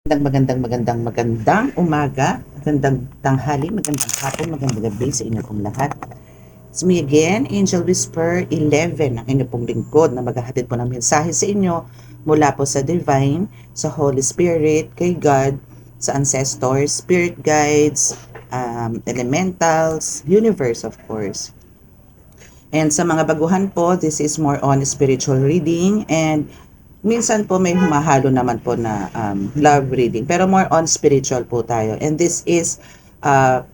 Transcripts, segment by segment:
Magandang umaga, magandang tanghali, magandang hapon, magandang gabi sa inyo pong lahat. It's me again, Angel Whisper 11, ang inyo pong lingkod na maghahatid po ng mensahe sa inyo mula po sa Divine, sa Holy Spirit, kay God, sa ancestors, spirit guides, elementals, universe of course. And sa mga baguhan po, this is more on spiritual reading, and minsan po may humahalo naman po na love reading, pero more on spiritual po tayo. And this is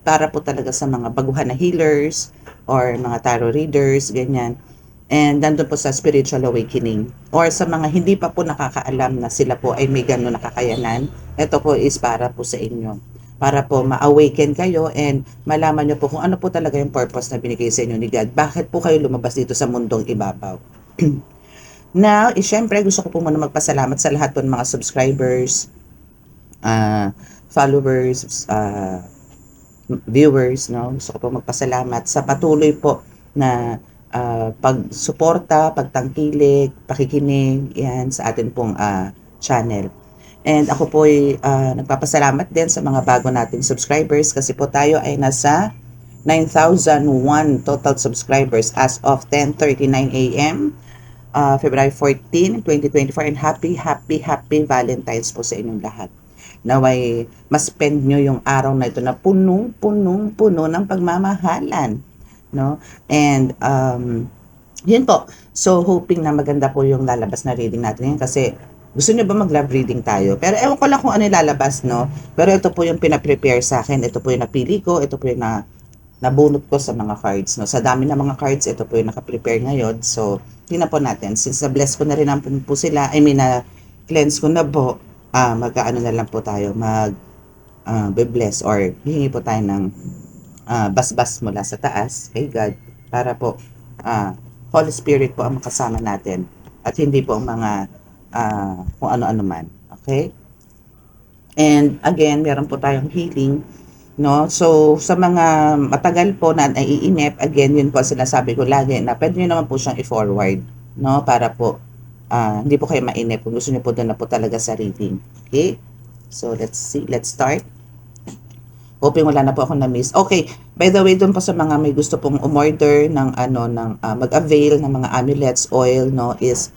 para po talaga sa mga baguhan na healers or mga tarot readers, ganyan. And nandun po sa spiritual awakening. Or sa mga hindi pa po nakakaalam na sila po ay may gano'n nakakayanan, ito po is para po sa inyo. Para po ma-awaken kayo and malaman nyo po kung ano po talaga yung purpose na binigay sa inyo ni God. Bakit po kayo lumabas dito sa mundong ibabaw? Now, syempre gusto ko po muna magpasalamat sa lahat po ng mga subscribers, followers, viewers, no? Gusto ko po magpasalamat sa patuloy po na pagsuporta, pagtangkilik, pakikinig, yan sa atin pong channel. And ako po ay nagpapasalamat din sa mga bago nating subscribers kasi po tayo ay nasa 9,001 total subscribers as of 10:39 a.m. February 14, 2024, and happy Valentine's po sa inyong lahat. Naway ma-spend nyo yung araw na ito na puno ng pagmamahalan, no? And yun po. So hoping na maganda po yung lalabas na reading natin ngayon kasi gusto niyo ba mag-love reading tayo? Pero ewan ko lang kung ano yung lalabas, no? Pero ito po yung pina-prepare sa akin. Ito po yung napili ko. Ito po yung nabunot ko sa mga cards, no? Sa dami ng mga cards, ito po yung naka-prepare ngayon. So, tingnan po natin. Since na-bless ko na rin po sila, na-cleanse ko na po, mag-ano na lang po tayo, be-bless or hihingi po tayo ng basbas mula sa taas kay God para po Holy Spirit po ang makasama natin at hindi po ang mga kung ano-ano man. Okay? And again, meron po tayong healing, no? So, sa mga matagal po na naiinip, again, yun po sinasabi ko lagi na pwede nyo naman po siyang i-forward, no? Para po hindi po kayo mainip kung gusto nyo po doon na po talaga sa reading. Okay? So, let's see. Let's start. Hoping wala na po ako na-miss. Okay, by the way, doon po sa mga may gusto pong umorder ng mag-avail ng mga amulets oil, no, is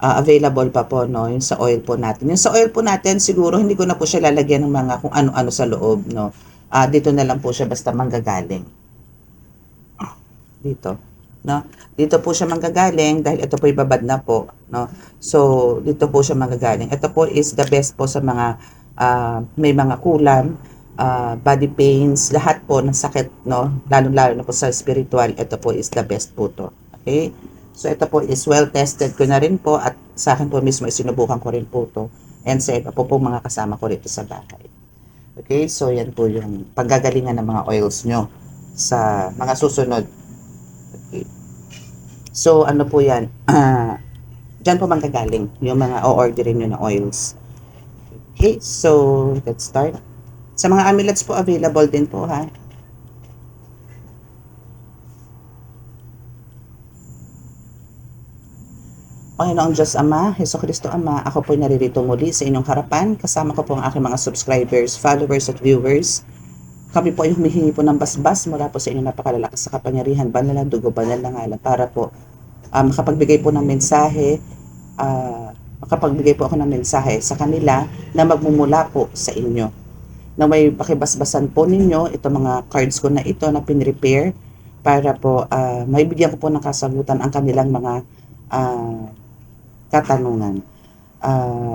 available pa po, no, yung sa oil po natin. Yung sa oil po natin, siguro hindi ko na po siya lalagyan ng mga kung ano-ano sa loob, no. Dito na lang po siya basta manggagaling. Dito, no. Dito po siya manggagaling dahil ito po ibabad na po, no. So, dito po siya manggagaling. Ito po is the best po sa mga may mga kulam, body pains, lahat po ng sakit, no, lalo-lalo na po sa spiritual, ito po is the best po to. Okay? So, ito po is well-tested ko na rin po at sa akin po mismo sinubukan ko rin po to and sa iba po mga kasama ko rito sa bahay. Okay? So, yan po yung paggagalingan ng mga oils nyo sa mga susunod. Okay? So, ano po yan? Diyan po manggagaling yung mga o-orderin nyo na oils. Okay? So, let's start. Sa mga amulets po, available din po, ha? Panginoong Diyos Ama, Heso Kristo Ama, ako po'y naririto muli sa inyong harapan. Kasama ko po ang aking mga subscribers, followers at viewers. Kami po ay humihingi po ng basbas mula po sa inyong napakalalakas sa kapangyarihan, banal na dugo, banal na ngalan, para po makapagbigay po ng mensahe, makapagbigay po ako ng mensahe sa kanila na magmumula po sa inyo. Na may pakibasbasan po ninyo itong mga cards ko na ito na pinrepair para po maibigyan ko po ng kasagutan ang kanilang mga katanungan.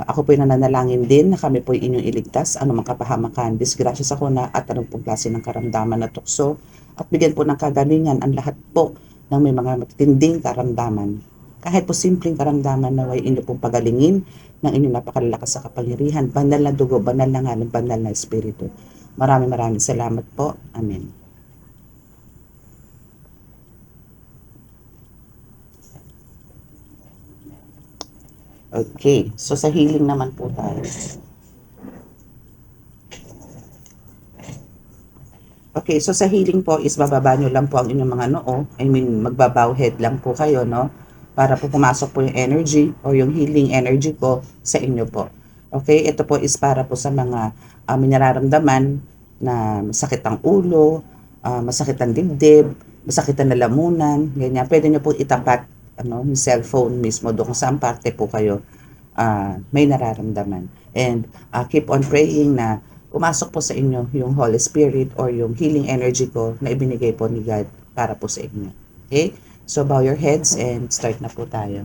Ako po nananalangin din na kami po inyong iligtas, anumang kapahamakan, disgrasya sa kuna at anong pong klase ng karamdaman na tukso at bigyan po ng kagalingan ang lahat po ng may mga matinding karamdaman. Kahit po simpleng karamdaman na way inyo pong pagalingin ng inyong napakalalakas sa kapangyarihan, banal na dugo, banal na ngalan, banal na espiritu. Maraming salamat po. Amen. Okay, so sa healing naman po tayo. Okay, so sa healing po is bababa nyo lang po ang inyong mga noo. I mean, magbabow head lang po kayo, no? Para po pumasok po yung energy o yung healing energy ko sa inyo po. Okay, ito po is para po sa mga may nararamdaman na masakit ang ulo, masakit ang dibdib, masakit ang lalamunan, ganyan. Pwede niyo po itapat yung cellphone mismo doon kung saan parte po kayo may nararamdaman. And keep on praying na pumasok po sa inyo yung Holy Spirit or yung healing energy ko na ibinigay po ni God para po sa inyo. Okay? So bow your heads and start na po tayo.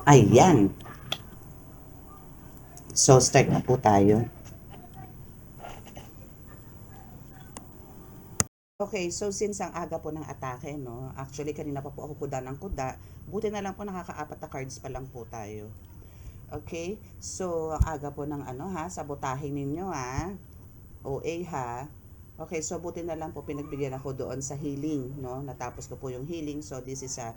Ayan. So start na po tayo. Okay, so since ang aga po ng atake, no? Actually, kanina pa po ako kuda ng kuda. Buti na lang po nakakaapat na cards pa lang po tayo. Okay? So, ang aga po ng sabotahin ninyo ha. OA ha. Okay, so buti na lang po pinagbigyan ako doon sa healing, no? Natapos ko po yung healing. So, this is a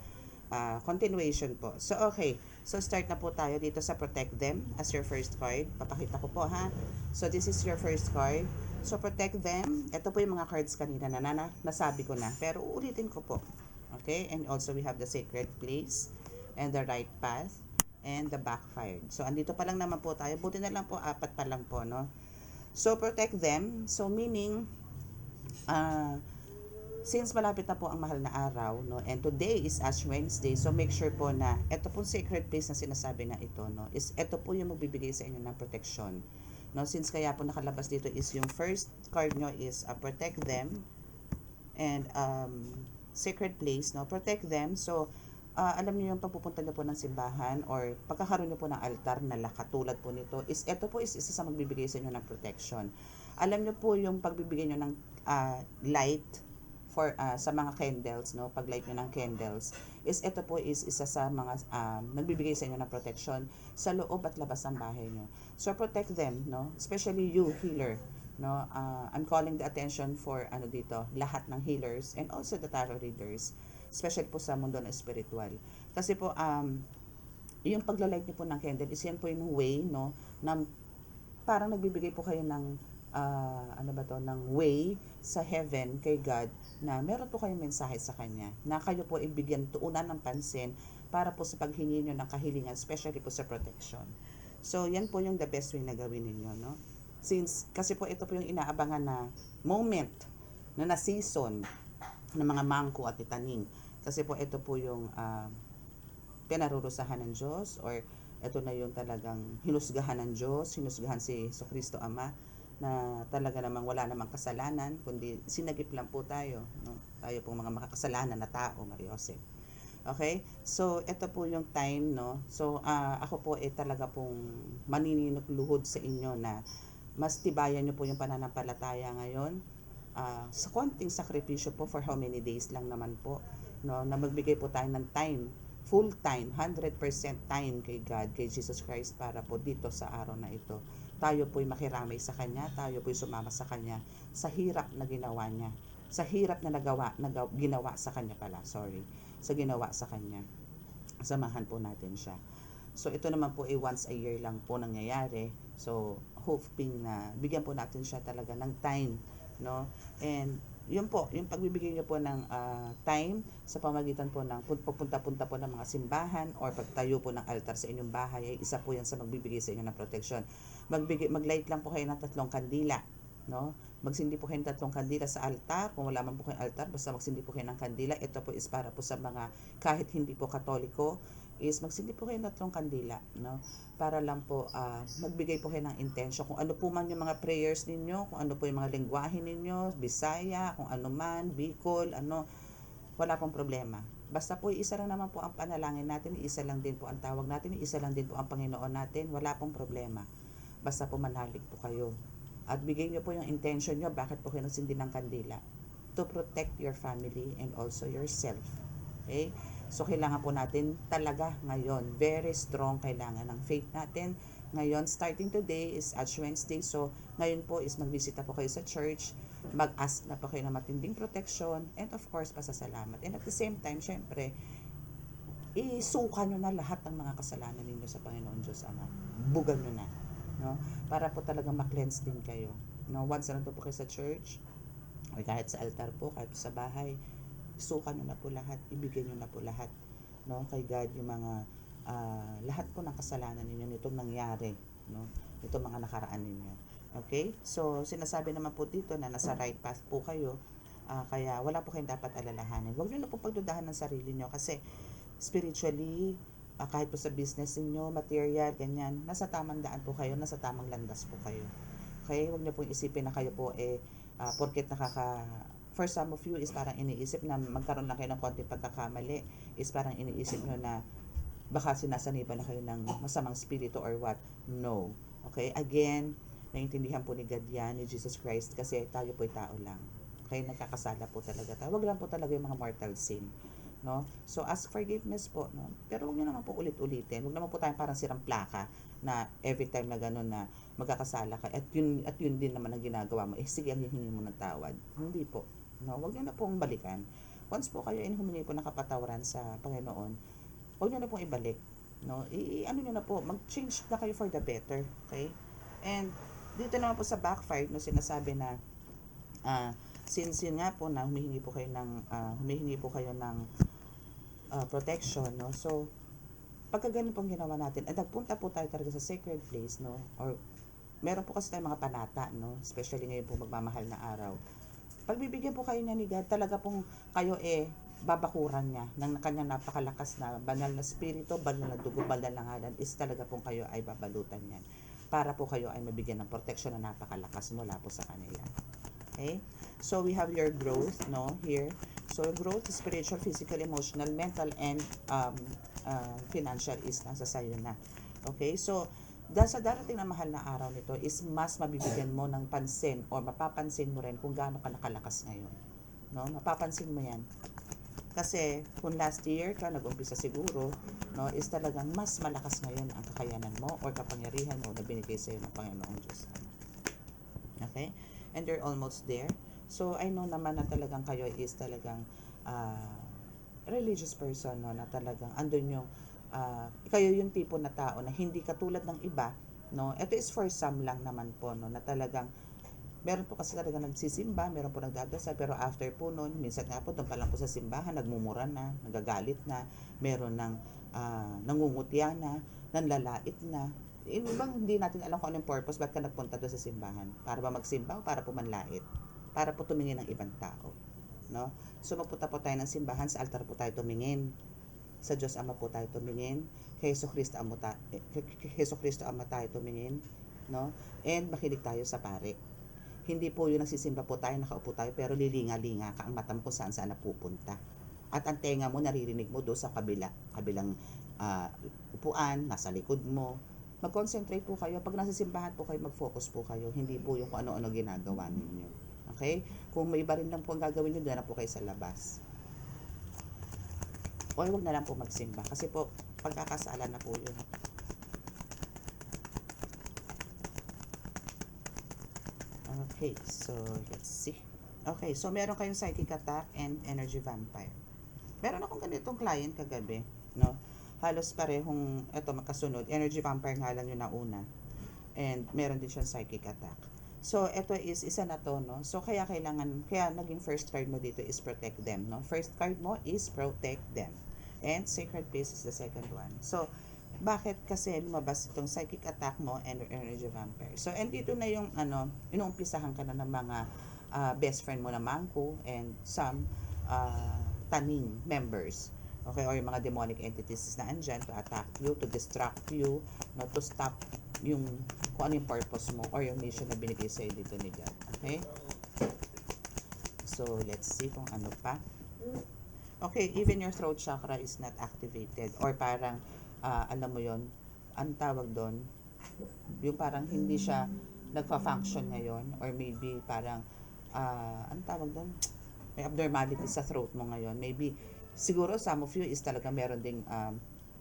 continuation po. So, okay. So, start na po tayo dito sa Protect Them as your first card. Papakita ko po, ha? So, this is your first card. So, Protect Them. Ito po yung mga cards kanina na nasabi ko na. Pero, uulitin ko po. Okay? And also, we have the Sacred Place and the Right Path and the Backfired. So, andito pa lang naman po tayo. Buti na lang po, apat pa lang po, no? So, Protect Them. So, meaning, since malapit na po ang mahal na araw, no, and today is Ash Wednesday, so make sure po na ito pong sacred place na sinasabi na ito, no, is ito po yung magbibigay sa inyo ng protection. No, since kaya po nakalabas dito is yung first card nyo is protect them and sacred place, no, protect them. So alam niyo yung pagpupunta niyo po ng simbahan or pagkakaroon niyo po ng altar na katulad po nito is ito po is isa sa magbibigay sa inyo ng protection. Alam niyo po yung pagbibigay niyo ng light for sa mga candles, no, pag light nyo ng candles is ito po is isa sa mga nagbibigay sa inyo ng protection sa loob at labas ng bahay nyo. So protect them, no, especially you healer, no. I'm calling the attention for dito lahat ng healers and also the tarot readers, especially po sa mundo na spiritual, kasi po yung paglalight niyo po ng candle is yan po yung way, no, na parang nagbibigay po kayo ng ng way sa heaven kay God na meron po kayong mensahe sa Kanya na kayo po ibigyan tuunan ng pansin para po sa paghingi nyo ng kahilingan, especially po sa protection. So, yan po yung the best way na gawin ninyo, no? Since, kasi po ito po yung inaabangan na moment na season ng mga mangko at itaning. Kasi po ito po yung pinarurusahan ng Diyos or ito na yung talagang hinusgahan ng Diyos, hinusgahan si Kristo Ama na talaga namang wala namang kasalanan kundi sinagip lang po tayo, no? Tayo pong mga makakasalanan na tao, Mariose. Okay? So, ito po yung time, no? So, ako po talaga pong maninilukluhod sa inyo na mas tibayan nyo po yung pananampalataya ngayon. sa konting sakripisyo po for how many days lang naman po, no, na magbigay po tayo ng time, full time, 100% time kay God, kay Jesus Christ para po dito sa araw na ito. Tayo po'y makiramay sa Kanya, tayo po'y sumama sa Kanya sa hirap na ginawa niya, sa hirap na ginawa sa Kanya pala, sorry, sa ginawa sa Kanya. Samahan po natin siya. So, ito naman po ay once a year lang po nangyayari. So, hoping na bigyan po natin siya talaga ng time, no? And, yun po, yung pagbibigay niyo po ng time sa pamagitan po ng pupunta-punta po ng mga simbahan or pagtayo po ng altar sa inyong bahay, ay isa po yan sa magbibigay sa inyo ng protection. Mag-light lang po kayo ng 3 kandila, no? Magsindi po kayo ng 3 kandila sa altar. Kung wala man po kayong altar, basta magsindi po kayo ng kandila. Ito po is para po sa mga kahit hindi po Katoliko, is magsindi po kayo ng 3 kandila, no? Para lang po magbigay po kayo ng intention kung ano po man yung mga prayers ninyo, kung ano po yung mga lengguwahe ninyo, Bisaya, kung ano man, Bicol, ano, wala pong problema. Basta po isa lang naman po ang panalangin natin, isa lang din po ang tawag natin, isa lang din po ang Panginoon natin, wala pong problema. Basta po manalig po kayo. At bigay niyo po yung intention niyo, bakit po kayo nagsindi ng kandila? To protect your family and also yourself. Okay? So, kailangan po natin talaga ngayon, very strong kailangan ng faith natin. Ngayon, starting today is Ash Wednesday. So, ngayon po is magbisita po kayo sa church, mag-ask na po kayo ng matinding protection, and of course, pasasalamat. And at the same time, syempre, isuka nyo na lahat ng mga kasalanan ninyo sa Panginoon Diyos Ama. Bugan nyo na. No? Para po talagang ma-cleanse din kayo. No? Once na po kayo sa church, o kahit sa altar po, kahit sa bahay, isuka nyo na po lahat, ibigay nyo na po lahat, no, kay God yung mga lahat po ng kasalanan ninyo nitong nangyari, no, itong mga nakaraan ninyo. Okay? So, sinasabi naman po dito na nasa right path po kayo, kaya wala po kayong dapat alalahanin. Huwag nyo na po pagdudahan ng sarili nyo kasi spiritually, kahit po sa business niyo, material, ganyan, nasa tamang daan po kayo, nasa tamang landas po kayo. Okay? Huwag nyo pong isipin na kayo po porket for some of you is parang iniisip na magkaroon lang kayo ng konting pagkakamali, is parang iniisip nyo na baka sinasaniban na kayo ng masamang spirito or what. No. Okay? Again, naiintindihan po ni God yan, ni Jesus Christ, kasi tayo po'y tao lang. Okay? Nagkakasala po talaga tayo. Wag lang po talaga yung mga mortal sin. No? So, ask forgiveness po. No? Pero huwag nyo naman po ulit-ulitin. Huwag naman po tayong parang sirang plaka na every time na gano'n na magkakasala ka. At yun din naman ang ginagawa mo. Sige, ang hihingi mo ng tawad. Hindi po. No, wag niyo na pong balikan. Once po kayo humingi po ng kapatawaran sa Panginoon, wag niyo na pong ibalik. No, ano niyo na po, mag-change na kayo for the better, okay? And dito naman po sa backfire, no, sinasabi na since yun nga po na humihingi po kayo ng protection, no. So, pagka ganun pong ginawa natin, at nagpunta po tayo talaga sa sacred place, no, or meron po kasi tayong mga panata, no, especially ngayon po magmamahal na araw. Pagbibigyan po kayo niya ni God, talaga pong kayo babakuran niya ng kanyang napakalakas na banal na spirito, banal na dugo, banal na ngalan, is talaga pong kayo ay babalutan yan. Para po kayo ay mabigyan ng protection na napakalakas mula po sa kanila. Okay? So, we have your growth, no, here. So, growth, spiritual, physical, emotional, mental, and financial is nasa sayo na. Okay? So, dahil sa darating na mahal na araw nito is mas mabibigyan mo ng pansin o mapapansin mo rin kung gaano ka nakalakas ngayon. No? Mapapansin mo yan. Kasi kung last year ka nag-umpisa siguro, no, is talagang mas malakas ngayon ang kakayanan mo or kapangyarihan mo na binigay sa iyo ng Panginoong Diyos. Okay? And you're almost there. So, I know naman na talagang kayo is talagang religious person, no, na talagang andun yung kayo yung tipo na tao na hindi katulad ng iba, no. Ito is for some lang naman po, no, na talagang meron po kasi talaga nagsisimba, meron po nagdadasal, pero after po nun, minsan nga po doon pa lang po sa simbahan, nagmumura na, nagagalit na, meron ng nangungutya na, nanlalait na. Ibang hindi natin alam kung anong purpose, ba't ka nagpunta doon sa simbahan? Para ba magsimba o para po manlait? Para po tumingin ng ibang tao, no? So magpunta po tayo ng simbahan, sa altar po tayo tumingin. Sa Diyos Ama po tayo tumingin, kay Jesucristo Ama tayo tumingin, no? And makinig tayo sa pare. Hindi po yung nagsisimba po tayo, nakaupo tayo, pero lilinga-linga ka ang mata mo kung saan napupunta. At ang tenga mo, naririnig mo doon sa kabilang upuan, nasa likod mo. Mag-concentrate po kayo. Pag nasa simbahan po kayo, mag-focus po kayo. Hindi po yung kung ano-ano ginagawa ninyo. Okay? Kung may iba rin lang po ang gagawin nyo, doon na po kayo sa labas. O huwag na lang po magsimba. Kasi po, pagkakasalan na po yun. Okay, so let's see. Okay, so meron kayong psychic attack and energy vampire. Meron akong ganitong client kagabi, no? Halos parehong, eto magkasunod. Energy vampire nga lang yung nauna. And meron din siyang psychic attack. So, ito is isa na to, no? So, kaya naging first card mo dito is protect them, no? First card mo is protect them. And sacred peace is the second one. So, bakit kasi lumabas itong psychic attack mo and energy vampire? So, and dito na yung, inuumpisahan ka na ng mga best friend mo na Mangko and some taning members. Okay, or yung mga demonic entities na andyan to attack you, to distract you, no, to stop yung kung ano yung purpose mo or yung mission na binigay sa'yo dito ni God. Okay? So, let's see kung ano pa. Okay, even your throat chakra is not activated or parang, alam mo yon, ang tawag doon, yung parang hindi siya nagpa-function ngayon or maybe parang, ang tawag doon, may abnormality sa throat mo ngayon. Maybe, siguro some of you is talaga meron ding,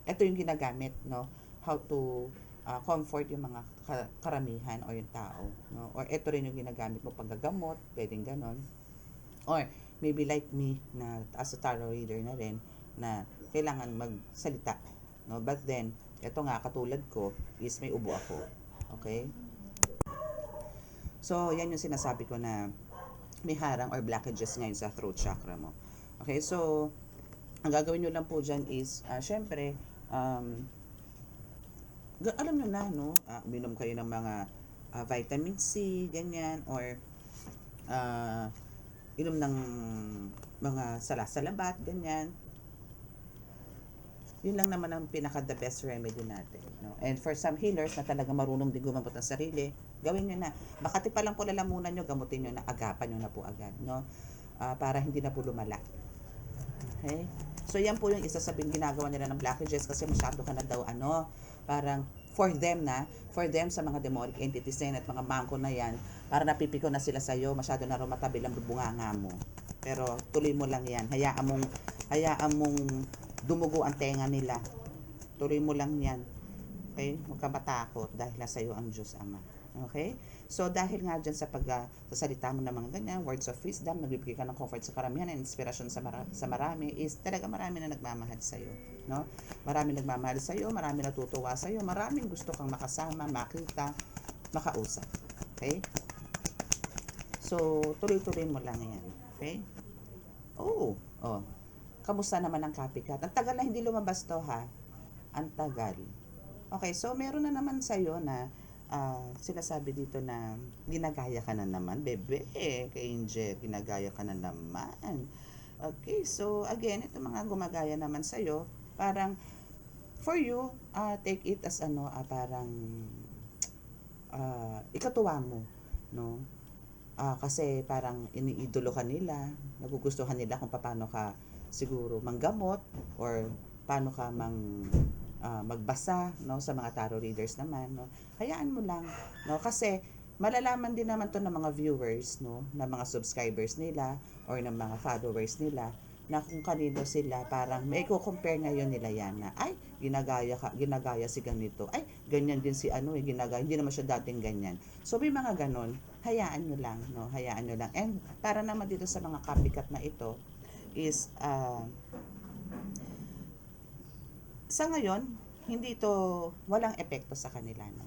ito yung ginagamit, no? How to comfort yung mga karamihan o yung tao, no? Or ito rin yung ginagamit mo paggagamot, pwedeng ganon. Or maybe like me, na as a tarot reader na rin, na kailangan magsalita, no? But then, ito nga, katulad ko, is may ubo ako. Okay? So, yan yung sinasabi ko na may harang or blockages ngayon sa throat chakra mo. Okay, so, ang gagawin nyo lang po dyan is, syempre, alam nyo na, no? Uminom kayo ng mga vitamin C, ganyan, or inom ng mga salasalabat, ganyan. Yun lang naman ang pinaka-the best remedy natin, no? And for some healers na talaga marunong din gumamot ng sarili, gawin nyo na. Makati pa lang po lalamunan nyo, gamutin nyo na, agapan nyo na po agad, no? Para hindi na po lumala. Okay? So, yan po yung isa sa ginagawa nila ng blockages kasi masyado ka na daw, parang for them sa mga demonic entities na yan at mga mangko na yan, para napipiko na sila sa'yo, masyado na rumatabi lang bubunganga mo. Pero, tuloy mo lang yan. Hayaan mong dumugo ang tenga nila. Tuloy mo lang yan. Okay? Huwag ka matakot dahil nasa iyo ang Diyos Ama. Okay? So, dahil nga dyan sa pagsasalita mo ng mga ganyan, words of wisdom, nagbibigay ka ng comfort sa karamihan and inspiration sa marami, is talaga marami na nagmamahal sa iyo. No? Marami nagmamahal sa iyo, marami natutuwa sa iyo, maraming gusto kang makasama, makita, makausap. Okay? So, tuloy-tuloy mo lang yan. Okay? Oh. Kamusta naman ang copycat? Ang tagal na hindi lumabas to, ha? Ang tagal. Okay, so meron na naman sa'yo na sinasabi dito na ginagaya ka na naman, bebe, kay Angel, ginagaya ka na naman. Okay, so again, ito mga gumagaya naman sa'yo, parang for you, take it as parang ikatuwa mo, no? Kasi parang iniidolo ka nila, nagugustuhan nila kung paano ka siguro manggamot or paano ka magbasa, no, sa mga tarot readers naman, no. Hayaan mo lang, no, kasi malalaman din naman to ng mga viewers, no, ng mga subscribers nila or ng mga followers nila na kung kanino sila, parang may compare ngayon nila yan na ay ginagaya si ganito, ay ganyan din si ginagaya, hindi naman siya dating ganyan. So may mga ganon, hayaan nyo lang, no, hayaan nyo lang. And para naman dito sa mga copycat na ito is sa ngayon, hindi ito, walang epekto sa kanila, no?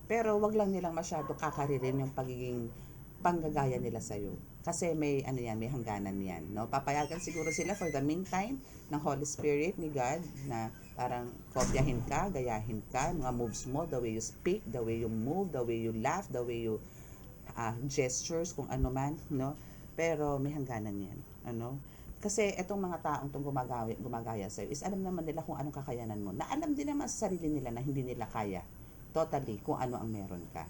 Pero wag lang nilang masyado kakaririn yung pagiging panggagaya nila sa'yo. Kasi may hangganan yan, no? Papayagan siguro sila for the meantime ng Holy Spirit ni God na parang kopyahin ka, gayahin ka, mga moves mo, the way you speak, the way you move, the way you laugh, the way you gestures, kung ano man, no? Pero may hangganan yan, Kasi etong mga taong itong gumagaya sa'yo is alam naman nila kung anong kakayanan mo. Na alam din naman sa sarili nila na hindi nila kaya totally kung ano ang meron ka.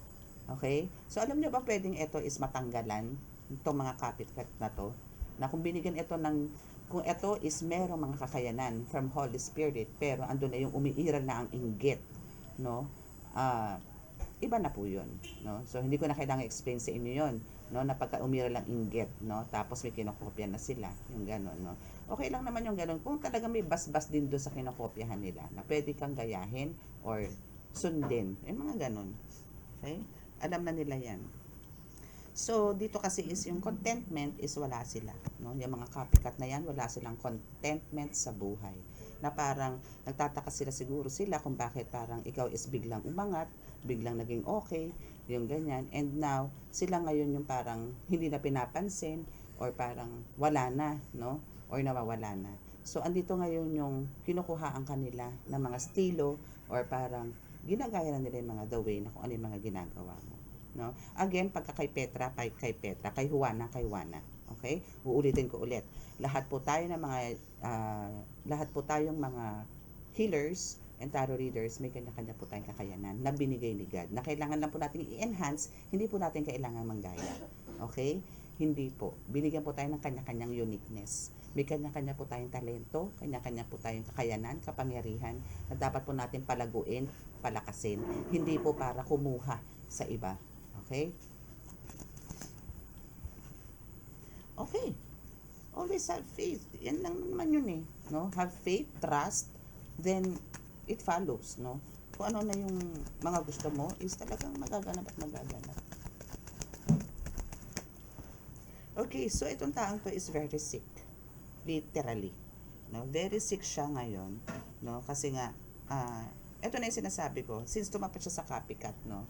Okay? So alam nyo ba pwedeng ito is matanggalan itong mga copycat na to? Na kung binigyan ito kung ito is merong mga kakayanan from Holy Spirit, pero andun na yung umiiral na ang inggit, no? Iba na po yun, no? So hindi ko na kailangan explain sa inyo yun, no, na pagka umira lang inggit, no, tapos may kinokopya na sila, yung gano'n, no. Okay lang naman yung gano'n kung talaga may basbas din doon sa kinokopyahan nila na pwede kang gayahin or sundin, yung mga gano'n. Okay? Alam na nila yan. So, dito kasi is yung contentment is wala sila. No? Yung mga copycat na yan, wala silang contentment sa buhay. Na parang nagtataka sila kung bakit parang ikaw is biglang umangat, biglang naging okay, yung ganyan. And now, sila ngayon yung parang hindi na pinapansin or parang wala na, no? Or nawawala na. So, andito ngayon yung kinukuhaan kanila ng mga estilo or parang ginagaya na nila yung mga the way na kung ano yung mga ginagawa mo. No? Again, pagka kay Petra, kay Petra, kay Juana, kay Juana. Okay? Uulitin ko ulit. Lahat po tayo ng mga lahat po tayong mga healers and tarot readers, may kanya-kanya po tayong kakayanan na binigay ni God. Na kailangan lang po natin i-enhance, hindi po natin kailangan manggaya. Okay? Hindi po. Binigyan po tayo ng kanya-kanyang uniqueness. May kanya-kanya po tayong talento, kanya-kanya po tayong kakayanan, kapangyarihan na dapat po natin palaguin, palakasin. Hindi po para kumuha sa iba. Okay? Okay. Always have faith. Yan lang naman yun eh. No? Have faith, trust, then it follows. No? Kung ano na yung mga gusto mo is talagang magaganap at magaganap. Okay, so itong taong to is very sick. Literally. No? Very sick siya ngayon. No? Kasi nga, ito na yung sinasabi ko. Since tumapat siya sa copycat, no?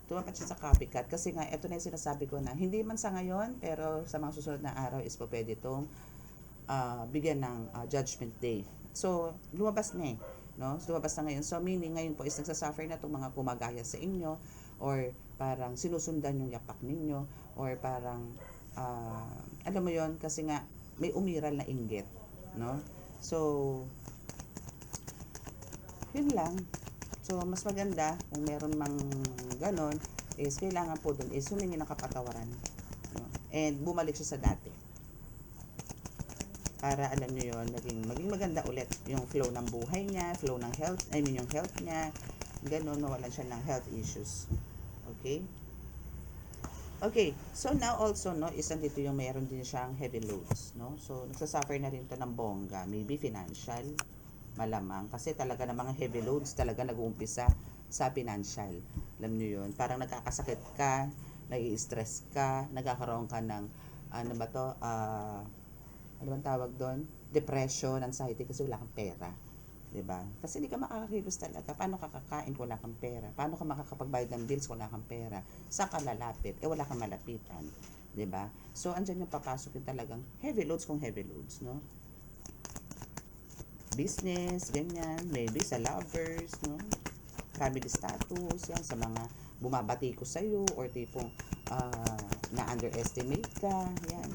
Tumapat siya sa copycat kasi nga ito na yung sinasabi ko na hindi man sa ngayon pero sa mga susunod na araw is po pwede itong bigyan ng judgment day. So, lumabas na eh. No? Lumabas na ngayon. So, meaning ngayon po is nagsasuffer na itong mga kumagaya sa inyo or parang sinusundan yung yapak ninyo or parang alam mo yon kasi nga may umiral na inggit. No? So, yun lang. So, mas maganda kung meron mang ganon, is kailangan po dun is humingi ng kapatawaran. No? And bumalik siya sa dati. Para alam nyo yun, maging maganda ulit yung flow ng buhay niya, flow ng health, yung health niya, ganon, mawalan siya ng health issues. Okay? Okay, so now also, no, is nandito yung mayroon din siyang heavy loads, no? So, nagsasuffer na rin to ng bongga, maybe financial, malamang kasi talaga ng mga heavy loads talaga nag-uumpisa sa financial. Alam niyo yun, parang nagkakasakit ka, nai-stress ka, nagkakaroon ka ng ano ba to, ano bang tawag doon? Depression, anxiety kasi wala kang pera. 'Di ba? Kasi hindi ka makakakilos talaga. Paano ka kakain kung wala kang pera? Paano ka makakapagbayad ng bills kung wala kang pera? Saan ka lalapit? Wala kang malapitan. 'Di ba? So, andyan yung papasok yung talagang heavy loads kung heavy loads, no? Business, ganyan, maybe sa lovers, no? Family status, yan, sa mga bumabati ko sa'yo, or tipong na-underestimate ka, yan.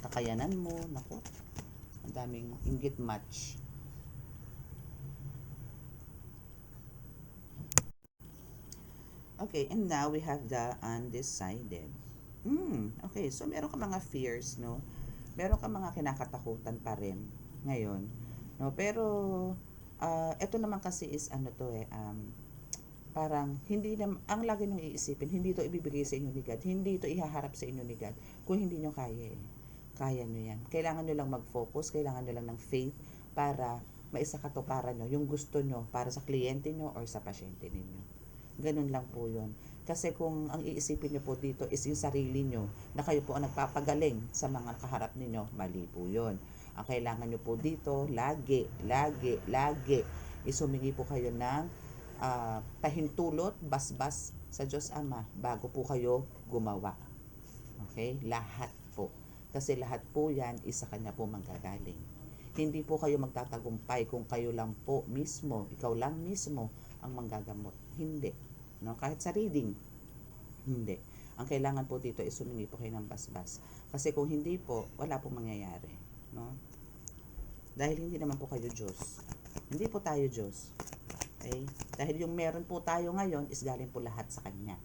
Kakayanan mo, naku, ang daming inggit match. Okay, and now we have the undecided. Okay, so meron ka mga fears, no? Meron ka mga kinakatakutan pa rin ngayon, no? Pero ito naman kasi is ano to eh, parang hindi na, ang lagi nyo iisipin, hindi to ibibigay sa inyo ni God, hindi to ihaharap sa inyo ni God kung hindi nyo kaya eh. Kaya nyo yan. Kailangan nyo lang mag-focus, kailangan nyo lang ng faith para maisakatuparan nyo yung gusto nyo para sa kliyente nyo or sa pasyente ninyo. Ganun lang po yun. Kasi kung ang iisipin nyo po dito is yung sarili nyo, na kayo po ang nagpapagaling sa mga kaharap ninyo, mali po yun. Ang kailangan nyo po dito, lagi, isumingi po kayo ng pahintulot, basbas sa Diyos Ama bago po kayo gumawa. Okay? Lahat po. Kasi lahat po yan is sa Kanya po manggagaling. Hindi po kayo magtatagumpay kung kayo lang po mismo, ikaw lang mismo ang manggagamot. Hindi. No? Kahit sa reading, hindi. Ang kailangan po dito is sumingi po kayo ng basbas. Kasi kung hindi po, wala po mangyayari. No? Dahil hindi naman po kayo Diyos. Hindi po tayo Diyos. Okay? Dahil yung meron po tayo ngayon is galing po lahat sa Kanya.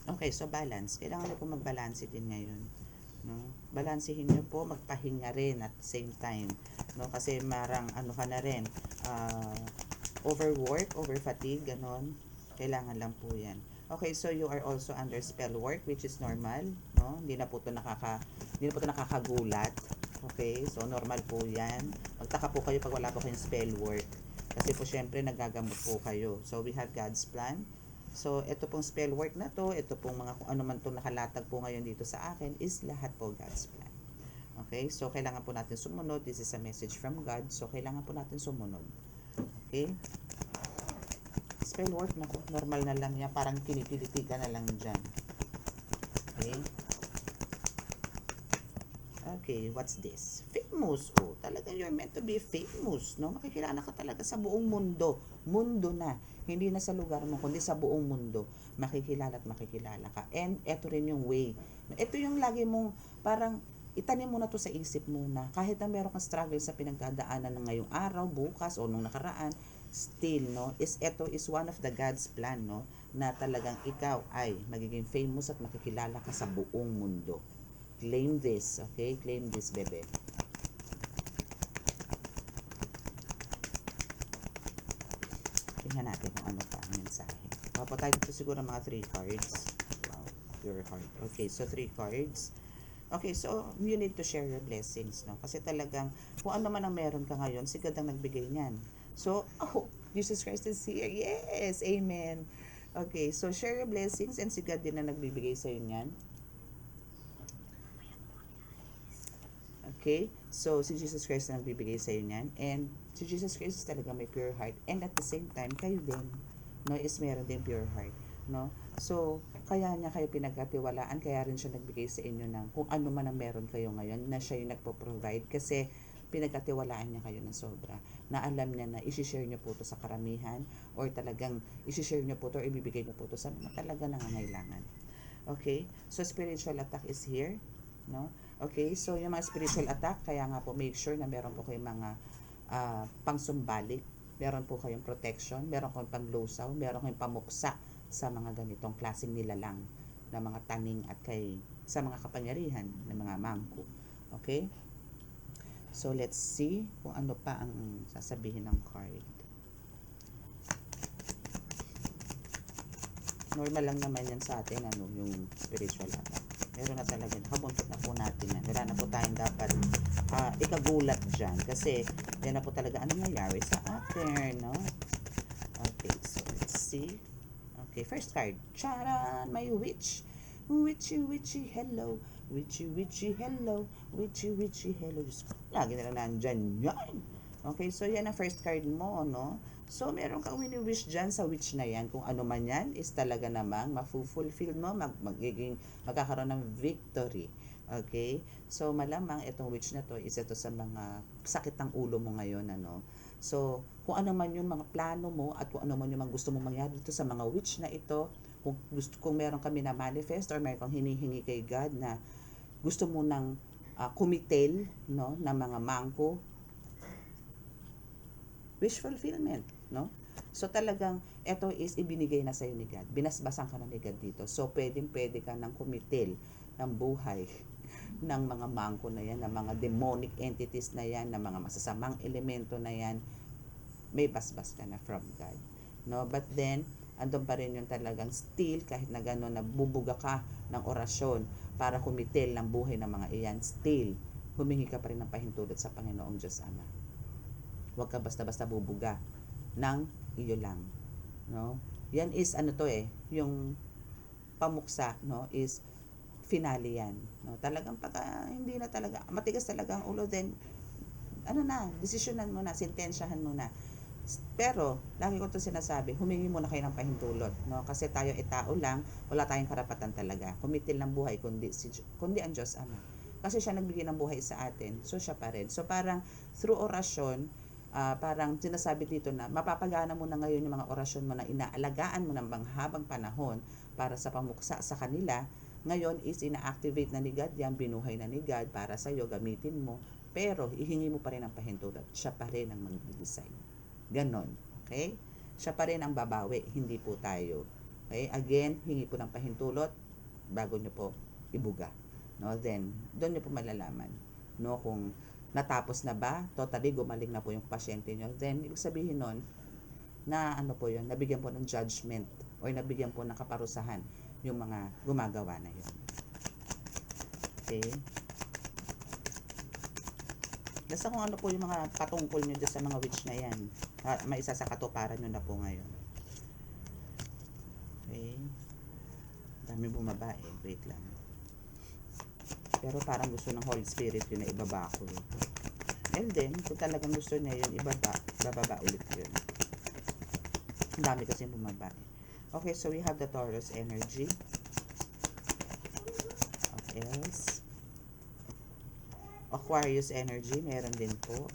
Okay, so balance. Kailangan nyo po magbalanse din ngayon. No? Balansehin nyo po, magpahinga rin at the same time. No? Kasi marang ano ka na rin, overwork, overfatigue, ganon. Kailangan lang po yan. Okay, so you are also under spell work, which is normal, no? Hindi na po ito nakakagulat. Okay, so normal po yan. Magtaka po kayo pag wala po kayong spell work. Kasi po syempre nagagamot po kayo. So we have God's plan. So ito pong spell work na to, ito pong mga kung ano man itong nakalatag po ngayon dito sa akin is lahat po God's plan. Okay, so kailangan po natin sumunod. This is a message from God. So kailangan po natin sumunod. Okay? Spell work na po. Normal na lang yan. Parang kinipiliti ka na lang dyan. Okay? Okay, what's this? Famous. Oh, talaga you're meant to be famous, no? Makikilala ka talaga sa buong mundo. Mundo na. Hindi na sa lugar mo, kundi sa buong mundo. Makikilala at makikilala ka. And eto rin yung way. Ito yung lagi mong parang itanim mo na to sa isip mo na kahit na meron kang struggle sa pinagdadaanan ng ngayong araw, bukas, o nung nakaraan, still, no, ito is one of the God's plan, no, na talagang ikaw ay magiging famous at makikilala ka sa buong mundo. Claim this, okay? Claim this, bebe. Tingnan natin kung ano pa ang mensahe. Papatay dito siguro mga 3 cards. Wow, your heart. Okay, so 3 cards. Okay, so you need to share your blessings, no? Kasi talagang kung ano man ang meron ka ngayon, si God ang nagbigay niyan. So, oh, Jesus Christ is here. Yes, amen. Okay, so share your blessings and si God din na nagbibigay sa iyo niyan. Okay? So, si Jesus Christ na nagbibigay sa iyo niyan. And si Jesus Christ is talaga may pure heart. And at the same time, kayo din, no, is meron din pure heart. No? So, kaya niya kayo pinagkatiwalaan, kaya rin siya nagbigay sa inyo ng kung ano man ang meron kayo ngayon, na siya yung nagpo-provide. Kasi, pinagkatiwalaan niya kayo ng sobra. Na alam niya na isi-share niyo po ito sa karamihan, or talagang isi-share niyo po ito, or ibibigay niyo po ito sa mga talaga nangangailangan. Okay? So, spiritual attack is here. No? Okay, so yung mga spiritual attack, kaya nga po make sure na meron po kayong mga pangsumbalik, meron po kayong protection, meron kayong panglusaw, meron kayong pamuksa sa mga ganitong klaseng nilalang na mga taning at sa mga kapangyarihan ng mga mangko. Okay? So let's see kung ano pa ang sasabihin ng card. Normal lang naman yan sa atin, yung spiritual attack. Meron na talaga, nakabuntot na po natin yan. Wala na po tayong dapat ikagulat dyan. Kasi, yan na po talaga ano nangyayari sa atin, no? Okay, so let's see. Okay, first card. Charan! My witch! Witchy, witchy, hello. Witchy, witchy, hello. Witchy, witchy, hello. Diyos ko, lagi na lang nandyan yan. Okay, so yan ang first card mo, no? So, meron kang wini-wish dyan sa witch na yan. Kung ano man yan, is talaga namang mafu-fulfill mo, magkakaroon ng victory. Okay? So, malamang itong witch na to is ito sa mga sakit ng ulo mo ngayon, ano? So, kung ano man yung mga plano mo at kung ano man yung mga gusto mong mangyari dito sa mga witch na ito, kung meron kami na manifest or meron kang hinihingi kay God na gusto mo ng kumitel, no, na mga mangko, wish fulfillment, no? So talagang ito is ibinigay na sa iyo ni God. Binasbasan ka na ni God dito. So pwede ka nang kumitil ng buhay ng mga mangko na yan, ng mga demonic entities na yan, ng mga masasamang elemento na yan. May basbas ka na from God, no? But then andun pa rin yung talagang still, kahit na gano'n, nabubuga ka ng orasyon para kumitil ng buhay ng mga iyan, still humingi ka pa rin ng pahintulot sa Panginoong Diyos Ama. Huwag ka basta-basta bubuga ng iyo lang, no? Yan is ano to yung pamuksa, no, is finale yan, no? Talagang pagka hindi na talaga matigas talaga ang ulo, then ano na, desisyonan mo na, sentensyahan mo na. Pero lagi ko 'to sinasabi, humingi muna kayo ng pahintulot, no? Kasi tayo tao lang, wala tayong karapatan talaga kumitil ng buhay kundi ang Diyos Ama. Kasi siya nagbigay ng buhay sa atin, so siya pa rin. So parang through orasyon, parang sinasabi dito na mapapagana mo na ngayon yung mga orasyon mo na inaalagaan mo ng habang panahon para sa pamuksa sa kanila. Ngayon is ina-activate na ni God yan, binuhay na ni God para sa iyo, gamitin mo. Pero ihingi mo pa rin ang pahintulot. Siya pa rin ang mag-design. Ganon. Okay? Siya pa rin ang babawi, hindi po tayo. Okay? Again, hingi po ng pahintulot bago nyo po ibuga. No? Then, doon nyo po malalaman, no, kung natapos na ba, totally gumaling na po yung pasyente nyo. Then, ibig sabihin nun, na ano po yun, nabigyan po ng judgment or nabigyan po ng kaparusahan yung mga gumagawa na yun. Okay? Basta kung ano po yung mga patungkol nyo dyan sa mga witch na yan, maisa sa katuparan nyo na po ngayon. Okay? Dami bumaba eh. Wait lang. Pero parang gusto ng Holy Spirit yun na ibaba ko. And then, kung talagang gusto niya yun, bababa ulit yun. Ang dami kasi bumaba eh. Okay, so we have the Taurus energy. What else? Aquarius energy, meron din po.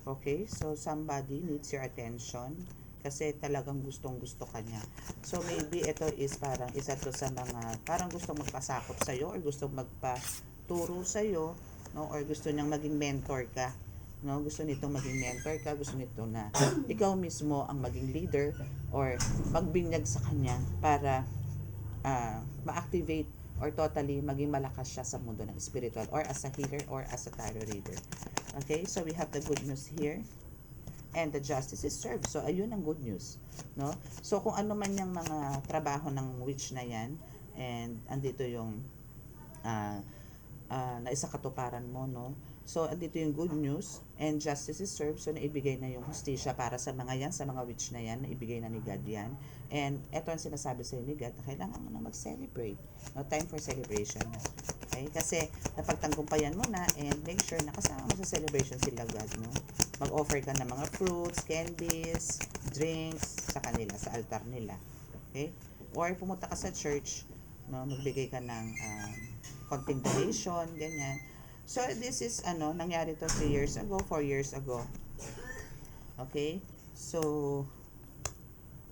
Okay, so somebody needs your attention kasi talagang gustong-gusto ka niya. So maybe ito is parang isa to sa mga parang gustong magpasakop sa iyo or gustong magpaturo sa iyo, no, or gusto niyang maging mentor ka. No, gusto nitong maging mentor ka, gusto nito na ikaw mismo ang maging leader or magbinyag sa kanya para ma-activate or totally maging malakas siya sa mundo ng spiritual or as a healer or as a tarot reader. Okay, so we have the good news here. And the justice is served. So, ayun ang good news. No? So, kung ano man yung mga trabaho ng witch na yan, and andito yung na isa katuparan mo, no? So, andito yung good news, and justice is served. So, naibigay na yung hustisya para sa mga yan, sa mga witch na yan, naibigay na ni God yan. And eto ang sinasabi sa ni God na kailangan mo na mag-celebrate. No? Time for celebration. Okay? Kasi, napagtanggumpayan mo na, and make sure na kasama mo sa celebration sila God, no? Mag-offer ka ng mga fruits, candies, drinks sa kanila, sa altar nila. Okay? Or pumunta ka sa church, no? Magbigay ka ng konting donation, ganyan. So, this is, nangyari to 3 years ago, 4 years ago. Okay? So,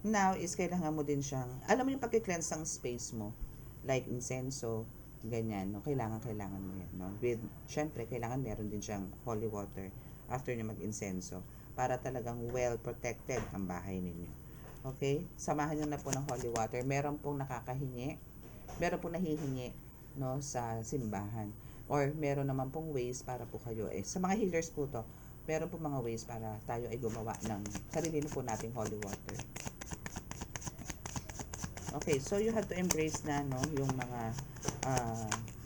now is kailangan mo din siyang, alam mo yung pag-cleanse ng space mo, like incenso, ganyan, no? Kailangan mo yan, no? With, syempre, kailangan meron din siyang holy water after nyo mag-incenso para talagang well protected ang bahay ninyo. Okay? Samahan nyo na po ng holy water. Meron pong nakakahingi, meron pong nahihingi, no, sa simbahan, or meron naman pong ways para po kayo sa mga healers po to, meron pong mga ways para tayo ay gumawa ng sarili po nating holy water. Okay, so you have to embrace na, no, yung mga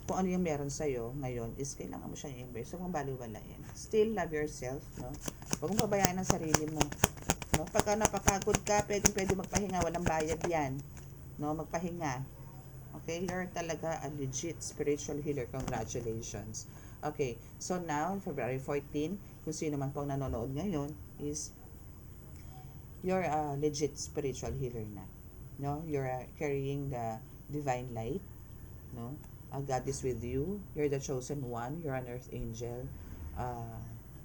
kung ano yung meron sa'yo ngayon is kailangan mo siyang i-embrace. So, kung baliwalain. Still love yourself, no? Huwag mong pabayaan ang sarili mo. No? Pagka napapagod ka, pwede magpahinga. Walang bayad yan. No? Magpahinga. Okay? You're talaga a legit spiritual healer. Congratulations. Okay. So, now, February 14, kung sino man pong nanonood ngayon is you're a legit spiritual healer na. No? You're carrying the divine light. No? God is with you. You're the chosen one. You're an earth angel.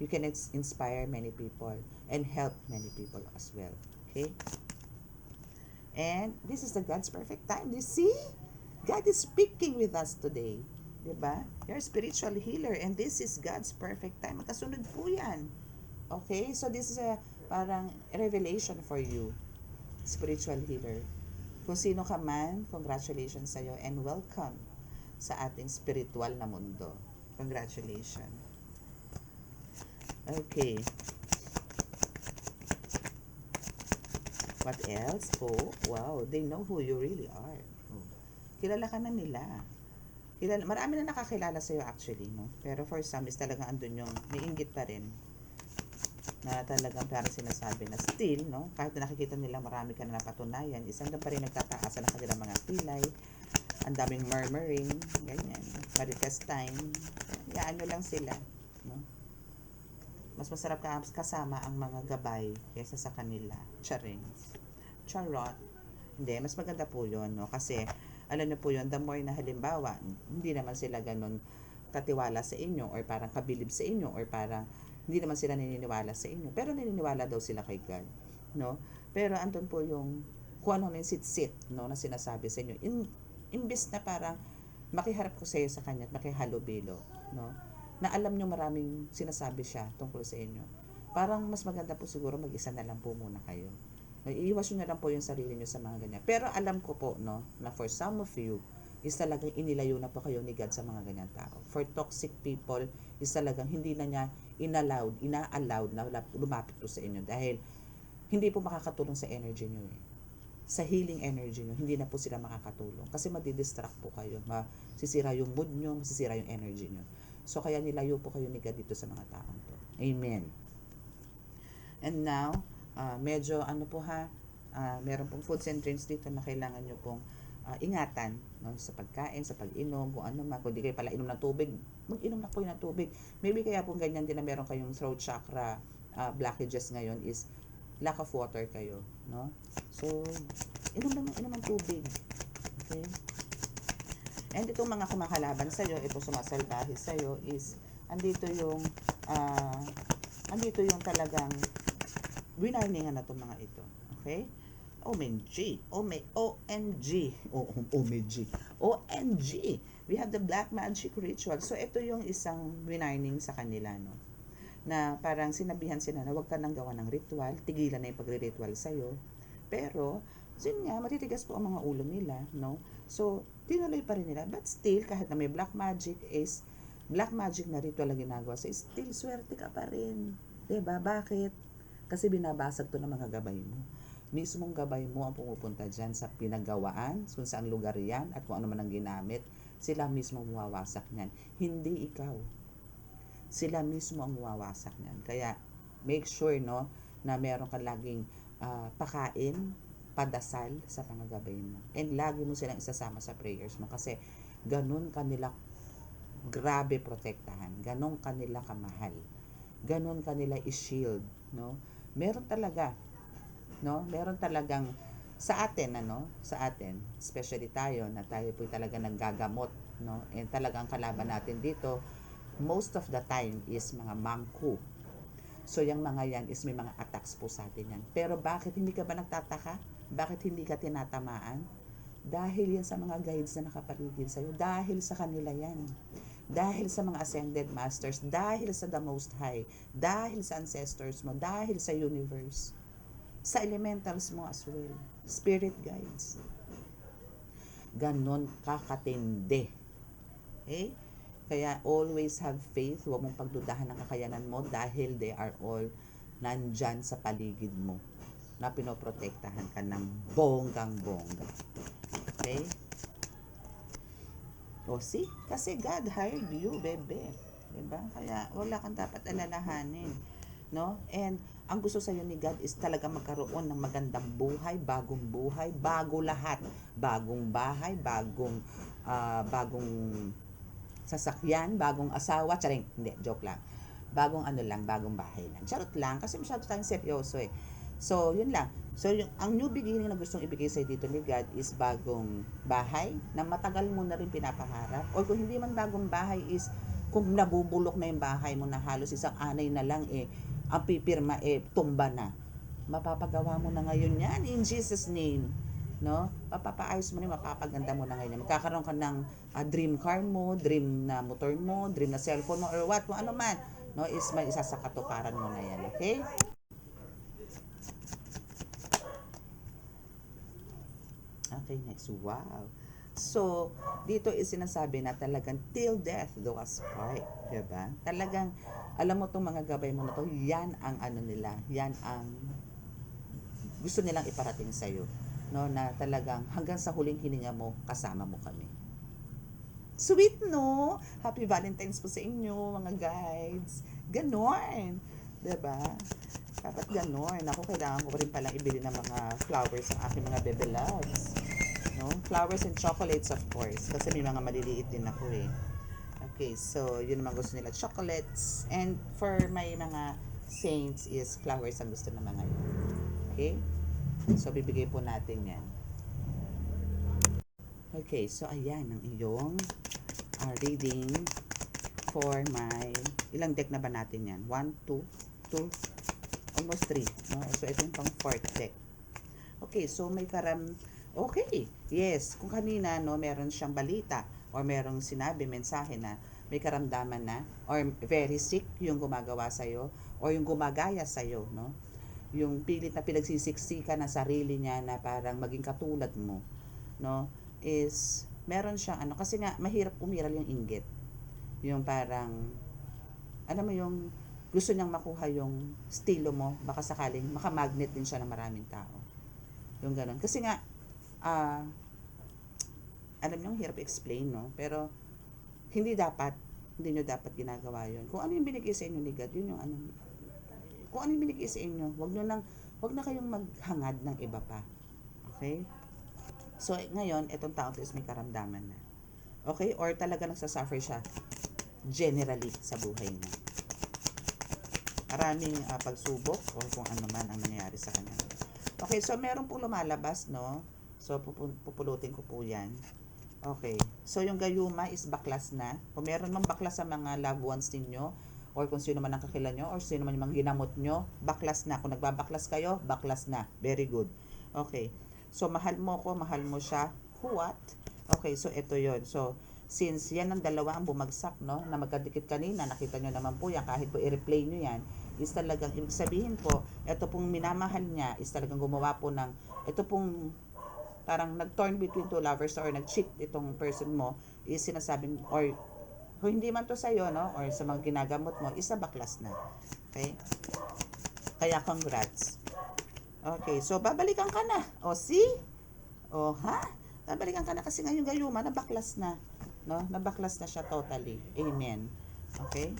You can inspire many people and help many people as well. Okay? And this is the God's perfect time. You see? God is speaking with us today. Diba? You're a spiritual healer and this is God's perfect time. Magkasunod po yan. Okay? So this is a parang revelation for you. Spiritual healer. Kung sino ka man, congratulations sa'yo and welcome sa ating spiritual na mundo. Congratulations. Okay. What else? Oh, wow. They know who you really are. Oh. Kilala ka na nila. Marami na nakakilala sa'yo actually, no? Pero for some is talagang andun yung may inggit pa rin na talagang parang sinasabi na still, no? Kahit na nakikita nila marami ka na napatunayan, isang pa rin nagtataasan ng kanilang mga kilay. Ang daming murmuring, ganyan. Marites time. Yaan nyo lang sila. No? Mas masarap kasama ang mga gabay kaysa sa kanila. Charing. Charot. Hindi, mas maganda po yun. No? Kasi, alam nyo po yun, the more na halimbawa, hindi naman sila ganun katiwala sa inyo or parang kabilib sa inyo or parang hindi naman sila naniniwala sa inyo. Pero naniniwala daw sila kay God. No? Pero andun po yung kung ano yung sit-sit, no, na sinasabi sa inyo. Imbes na parang makiharap ko sa iyo sa kanya at makihalubilo, no? Na alam nyo maraming sinasabi siya tungkol sa inyo. Parang mas maganda po siguro mag-isa na lang po muna kayo. Iiwas nyo na lang po yung sarili nyo sa mga ganyan. Pero alam ko po, no, na for some of you, is talagang inilayo na po kayo ni God sa mga ganyan tao. For toxic people, is talagang hindi na niya ina-allowed na lumapit po sa inyo dahil hindi po makakatulong sa energy nyo eh. Sa healing energy nyo, hindi na po sila makakatulong. Kasi madidistract po kayo. Masisira yung mood nyo, masisira yung energy nyo. So, kaya nilayo po kayo ni God dito sa mga taong to. Amen. And now, medyo ano po ha, meron pong foods and drinks dito na kailangan nyo pong ingatan, no, sa pagkain, sa pag-inom, kung ano man. Kung di kayo pala inom ng tubig, mag-inom na po ng tubig. Maybe kaya po ganyan din na meron kayong throat chakra blockages ngayon is lack of water kayo, no? So, inom ng tubig. Okay? And itong mga kumakalaban sa'yo, itong sumasalbahe sa'yo is, andito yung talagang winarningan na itong mga ito. Okay? OMG. OMG. We have the black magic ritual. So, ito yung isang winarning sa kanila, no? Na parang sinabihan sila na huwag ka nang gawa ng ritual, tigilan na yung pagre-ritual sa'yo. Pero, yun nga, matitigas po ang mga ulo nila, no? So, tinuloy pa rin nila. But still, kahit na may black magic na ritual ang ginagawa, so still, swerte ka pa rin. Diba? Bakit? Kasi binabasag to ng mga gabay mo. Mismong gabay mo ang pumupunta dyan sa pinagawaan, kung saan lugar yan, at kung ano man ang ginamit, sila mismo mawawasak niyan. Hindi ikaw. Sila mismo ang mawawasak niyan. Kaya, make sure, no, na meron ka laging pakain, padasal sa pangagabay mo. And lagi mo silang isasama sa prayers mo. Kasi, ganun kanila grabe protektahan. Ganun kanila kamahal. Ganun kanila i-shield, no? Meron talaga, no? Meron talagang sa atin, especially tayo, na tayo po talaga naggagamot, no? And talagang kalaban natin dito, most of the time is mga mangku. So, yung mga yan is may mga attacks po sa atin yan. Pero bakit hindi ka ba nagtataka? Bakit hindi ka tinatamaan? Dahil yan sa mga guides na nakapaligid sa'yo. Dahil sa kanila yan. Dahil sa mga ascended masters. Dahil sa the Most High. Dahil sa ancestors mo. Dahil sa universe. Sa elementals mo as well. Spirit guides. Ganon kakatindi. Okay? Kaya always have faith. Huwag mong pagdudahan ng kakayanan mo dahil they are all nandyan sa paligid mo na pinoprotektahan ka ng bonggang-bongga. Okay? O see? Kasi God hired you, bebe. Diba? Kaya wala kang dapat alalahanin. No? And ang gusto sa'yo ni God is talaga magkaroon ng magandang buhay, bago lahat. Bagong bahay, bagong sasakyan, bagong asawa, charing, hindi, joke lang. Bagong bahay lang. Charot lang, kasi masyado tayong seryoso eh. So, yun lang. So, ang new beginning na gustong ibigay sa'yo dito ni God is bagong bahay na matagal mo na rin pinapangarap. O kung hindi man bagong bahay is kung nabubulok na yung bahay mo na halos isang anay na lang ang pipirma tumba na. Mapapagawa mo na ngayon yan in Jesus name. No? Papaayos mo na, mapapaganda mo na ngayon. Magkakaroon ka ng dream car mo, dream na motor mo, dream na cellphone mo, or what, kung ano man, no, is may isa sa katuparan mo na yan, okay? Okay, next. Wow. So, dito is sinasabi na talagang till death do us part. Diba? Talagang, alam mo itong mga gabay mo na to, yan ang ano nila, yan ang gusto nilang iparating sa'yo. No, na talagang hanggang sa huling hininga mo, kasama mo kami. Sweet, no? Happy Valentine's po sa inyo, mga guides. Ganon. Diba? Dapat ganon. Ako, kailangan ko rin palang ibili ng mga flowers ng aking mga bebe loves. No? Flowers and chocolates, of course. Kasi may mga maliliit din ako eh. Okay, so yun naman gusto nila. Chocolates. And for my mga saints is flowers ang gusto ng mga yun. Okay? So, bibigay po natin yan. Okay, so ayan ang iyong reading for my, ilang deck na ba natin yan? 1, 2, almost 3. No? So, ito yung pang 4th deck. Okay, so may okay, yes, kung kanina, no, meron siyang balita or merong sinabi, mensahe na may karamdaman na or very sick yung gumagawa sa'yo or yung gumagaya sa'yo, no? Yung pilit na pinagsisiksika ng sarili niya na parang maging katulad mo, no, is meron siyang ano, kasi nga mahirap umiral yung inggit. Yung parang, alam mo yung gusto niyang makuha yung estilo mo, baka sakaling makamagnet din siya ng maraming tao. Yung ganun. Kasi nga, ah, alam niyo, hirap explain, no? Pero, hindi dapat, hindi nyo dapat ginagawa yun. Kung ano yung binigay sa inyo ni God, yun yung ano, kung ano yung binigay sa inyo, wag na kayong maghangad ng iba pa. Okay? So, ngayon, itong tao is may karamdaman na. Okay? Or talaga nagsasuffer siya generally sa buhay niya. Maraming pagsubok o kung ano man ang nangyayari sa kanya. Okay, so meron pong lumalabas, no? So, pupulutin ko po yan. Okay. So, yung gayuma is baklas na. Kung meron mang baklas sa mga loved ones ninyo, or kung sino man ang kakilala nyo, or sino man yung mga ginamot nyo, baklas na. Kung nagbabaklas kayo, baklas na. Very good. Okay. So, mahal mo ko, mahal mo siya. What? Okay, so ito yon. So, since yan ang dalawa ang bumagsak, no, na magkadikit kanina, nakita nyo naman po yan, kahit po i-replay nyo yan, is talagang, ibig sabihin po, ito pong minamahal niya, is talagang gumawa po ng, ito pong parang nag-torn between two lovers or nag-cheat itong person mo, is sinasabing, or kung hindi man to sa'yo, no, or sa mga ginagamot mo, isa baklas na. Okay? Kaya congrats. Okay, so babalikan ka na. O, see? O, ha? Babalikan ka na kasi ngayon gayuma, nabaklas na. No? Nabaklas na siya totally. Amen. Okay?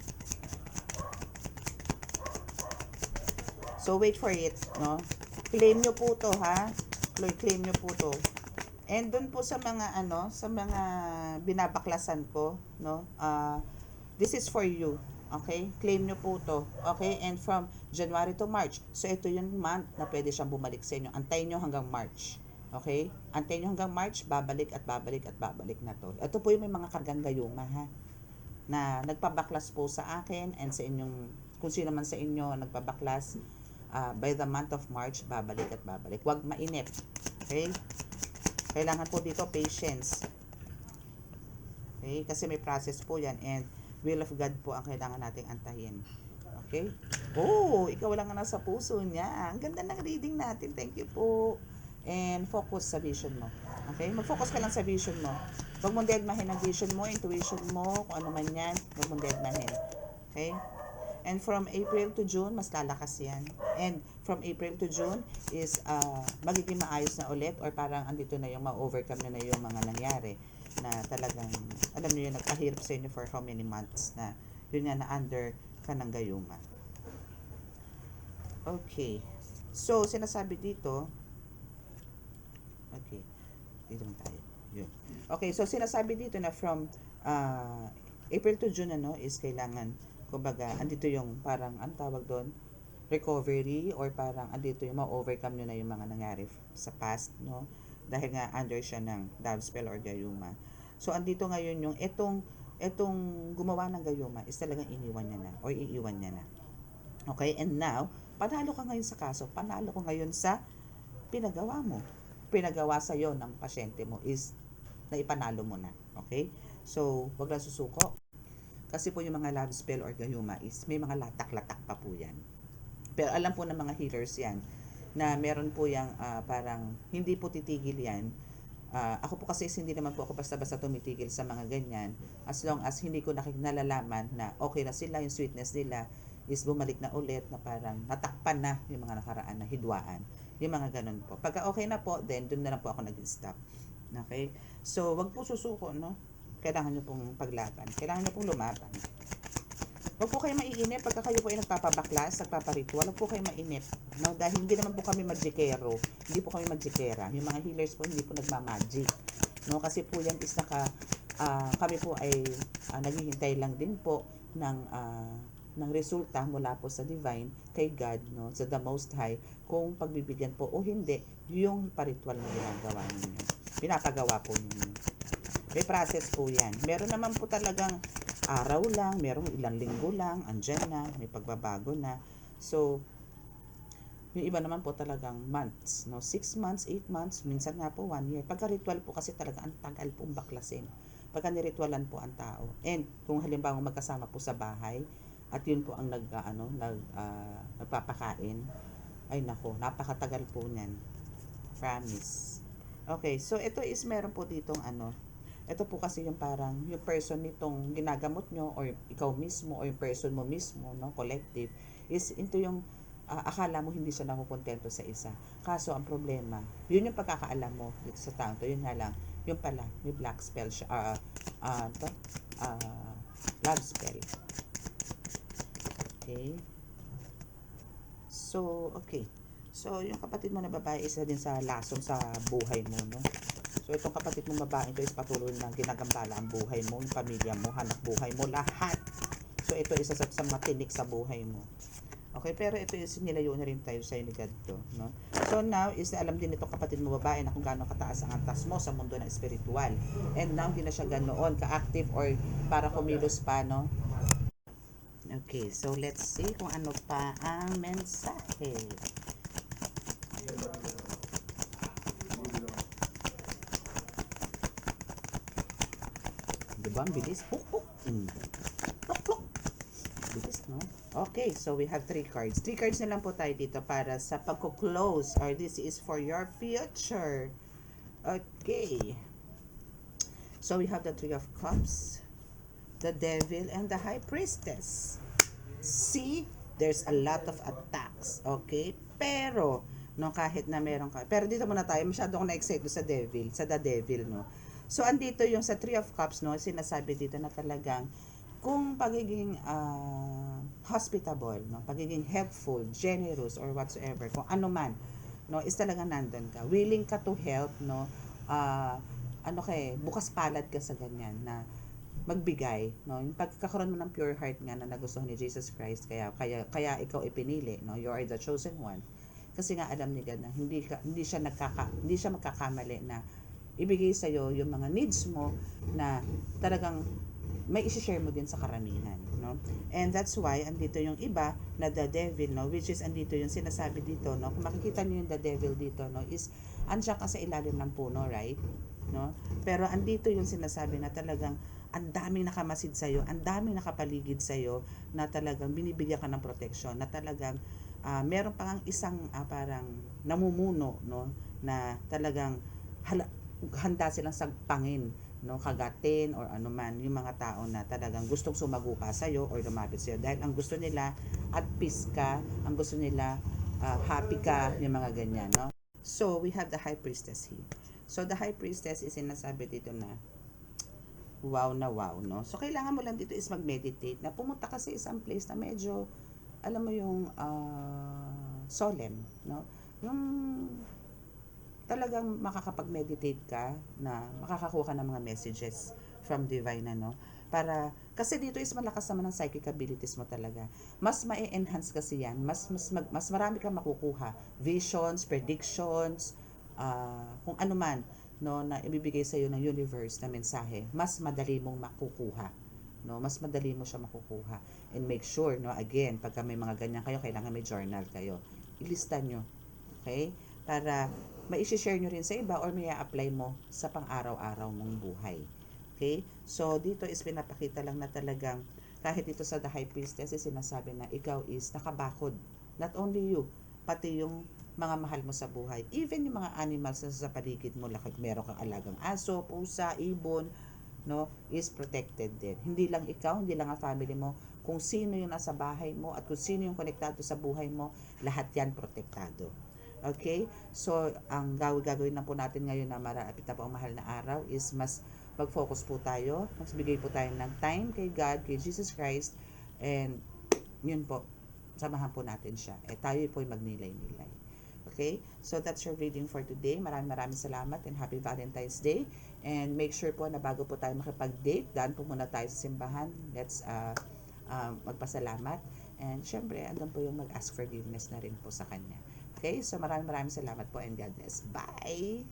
So, wait for it, no? Claim nyo po to, ha? Claim nyo po to. And dun po sa mga, ano, sa mga binabaklasan ko, no? This is for you. Okay? Claim nyo po to. Okay? And from January to March. So, ito yung month na pwede siyang bumalik sa inyo. Antayin nyo hanggang March. Okay? Antayin nyo hanggang March, babalik at babalik at babalik na to. Ito po yung may mga kargang gayuma, ha? Na nagpabaklas po sa akin and sa inyong, kung sino man sa inyo nagpabaklas, by the month of March, babalik at babalik. Huwag mainip. Okay? Kailangan po dito patience. Okay? Kasi may process po yan and will of God po ang kailangan nating antayin. Okay? Oh, ikaw lang ang nasa puso niya. Ang ganda ng reading natin. Thank you po. And focus sa vision mo. Okay? Mag-focus ka lang sa vision mo. Huwag mong deadmahin ang vision mo, intuition mo, kung ano man yan. Huwag mong deadmahin. Okay? And from April to June, mas lalakas yan. And from April to June is magiging maayos na ulit or parang andito na yung ma-overcome na yung mga nangyari na talagang, alam niyo yun, nagpahirap sa inyo for how many months na yun nga na under ka ng gayuma. Okay. So, sinasabi dito, okay, dito na tayo. Yun. Okay, so sinasabi dito na from April to June, ano, is kailangan, kumbaga, andito yung parang, ang tawag doon, recovery, or parang andito yung ma-overcome nyo na yung mga nangyari sa past, no? Dahil nga under siya ng dove spell or gayuma. So, andito ngayon yung itong gumawa ng gayuma is talagang iniwan niya na, or iiwan niya na. Okay, and now, panalo ka ngayon sa kaso, panalo ko ngayon sa pinagawa mo. Pinagawa sa'yo ng pasyente mo is na ipanalo mo na. Okay? So, wag lang susuko. Kasi po yung mga love spell or gayuma is may mga latak-latak pa po yan. Pero alam po ng mga healers yan na meron po yung parang hindi po titigil yan. Ako po kasi hindi naman po ako basta-basta tumitigil sa mga ganyan as long as hindi ko nalalaman na okay na sila, yung sweetness nila is bumalik na ulit na parang natakpan na yung mga nakaraan na hidwaan. Yung mga ganun po. Pagka okay na po, then dun na lang po ako nag-stop. Okay? So, wag po susuko, no? Kailangan nyo pong paglaban. Kailangan nyo pong lumaban. Huwag po kayo maiinip pagka kayo po ay nagpapabaklas, nagpaparitual. Huwag po kayo mainip. No? Dahil hindi naman po kami magikero. Hindi po kami magikera. Yung mga healers po hindi po nagmamagic. No? Kasi po yan is kami po ay naghihintay lang din po ng resulta mula po sa divine kay God, no, sa the most high, kung pagbibigyan po o hindi yung paritual na ginagawa ninyo, pinapagawa po ninyo. May process po yan. Meron naman po talagang araw lang, merong ilang linggo lang, andyan na, may pagbabago na. So, yung iba naman po talagang months, no? 6 months, 8 months, minsan nga po 1 year. Pagka ritual po kasi talaga ang tagal pong baklasin. Pagka niritualan po ang tao. And kung halimbawa magkasama po sa bahay, at yun po ang nagpapakain, ay nako, napakatagal po niyan. Promise. Okay, so ito is meron po ditong Ito po kasi yung parang yung person nitong ginagamot nyo or ikaw mismo or yung person mo mismo, no, collective, is into yung akala mo hindi siya nakukontento sa isa. Kaso ang problema, yun yung pagkakaalam mo dito sa tao to, yun nga lang, yung pala, may black spell siya, love spell. Okay? So, okay. So, yung kapatid mo na babae, isa din sa lason sa buhay mo, no? So, itong kapatid mo babae, ito is patuloy na ginagambala ang buhay mo, yung pamilya mo, hanap buhay mo, lahat. So, ito isa sa matinik sa buhay mo. Okay, pero ito is nilayo na rin tayo sa ni God to, no? So, now is alam din itong kapatid mo babae na kung gaano kataas ang antas mo sa mundo ng espiritual. And now, hindi na siya ganoon ka-active or para kumilos pa, no? Okay, so let's see kung ano pa ang mensahe. Diba? Ang bilis. Bilis, no? Okay, so we have 3 cards. 3 cards na lang po tayo dito para sa pagko-close or this is for your future. Okay. So we have the 3 of Cups, the Devil, and the High Priestess. See, there's a lot of attacks. Okay? Pero, no, kahit na meron ka. Pero dito muna tayo, masyado akong na-excite sa Devil, sa The Devil, no? So, andito yung sa 3 of Cups, no, sinasabi dito na talagang kung pagiging hospitable, no, pagiging helpful, generous, or whatsoever, kung ano man, no, is talagang nandun ka. Willing ka to help, no, bukas palad ka sa ganyan na magbigay, no, yung pagkakaroon mo ng pure heart nga na nagustuhan ni Jesus Christ, kaya ikaw ipinili, no, you are the chosen one, kasi nga alam ni God na hindi siya magkakamali na ibigay sa iyo yung mga needs mo na talagang may i-share mo din sa karamihan, no? And that's why andito yung iba na the devil, no, which is andito yung sinasabi dito, no, kung makikita niyo yung the devil dito, no, is andiyan ka sa ilalim ng puno, right? No? Pero andito yung sinasabi na talagang ang daming nakamasid sa iyo, ang daming nakapaligid sa iyo na talagang binibigyan ka ng protection, na talagang meron pang isang parang namumuno, no, na talagang handa silang sagpangin, no, kagatin or anuman yung mga tao na talagang gustong sumago pa sa iyo or lumapit sa iyo dahil ang gusto nila at peace ka, ang gusto nila happy ka, yung mga ganyan, no? So, we have the High Priestess here. So, the High Priestess is sinasabi dito na wow na wow, no? So, kailangan mo lang dito is mag-meditate na pumunta ka sa isang place na medyo, alam mo yung solemn, no? Yung talagang makakapag-meditate ka na makakakuha ka ng mga messages from divine, ano, para kasi dito is malakas naman ang psychic abilities mo talaga. Mas ma-enhance kasi yan, mas marami kang makukuha, visions, predictions, kung ano man, no, na ibibigay sa iyo ng universe na mensahe, mas madali mong makukuha, no, mas madali mo siya makukuha. And make sure, no, again, pagka may mga ganyan kayo, kailangan may journal kayo, ilista nyo, okay, para mai-share nyo rin sa iba or may apply mo sa pang-araw-araw mong buhay. Okay? So, dito is pinapakita lang na talagang kahit dito sa The High Priestess, sinasabi na ikaw is nakabakod. Not only you, pati yung mga mahal mo sa buhay. Even yung mga animals na sa paligid mo, like meron kang alagang aso, pusa, ibon, no, is protected din. Hindi lang ikaw, hindi lang ang family mo, kung sino yung nasa bahay mo at kung sino yung konektado sa buhay mo, lahat yan protektado. Okay? So, ang gagawin lang po natin ngayon na marapit na po ang mahal na araw is mas mag-focus po tayo, mas bigay po tayo ng time kay God, kay Jesus Christ, and yun po, samahan po natin siya. Tayo po ay magnilay-nilay. Okay? So, that's your reading for today. Maraming salamat and happy Valentine's Day. And make sure po na bago po tayo makipag-date, daan po muna tayo sa simbahan. Let's magpasalamat. And syempre, andun po yung mag-ask forgiveness na rin po sa Kanya. Okay? So, maraming salamat po and God bless. Bye!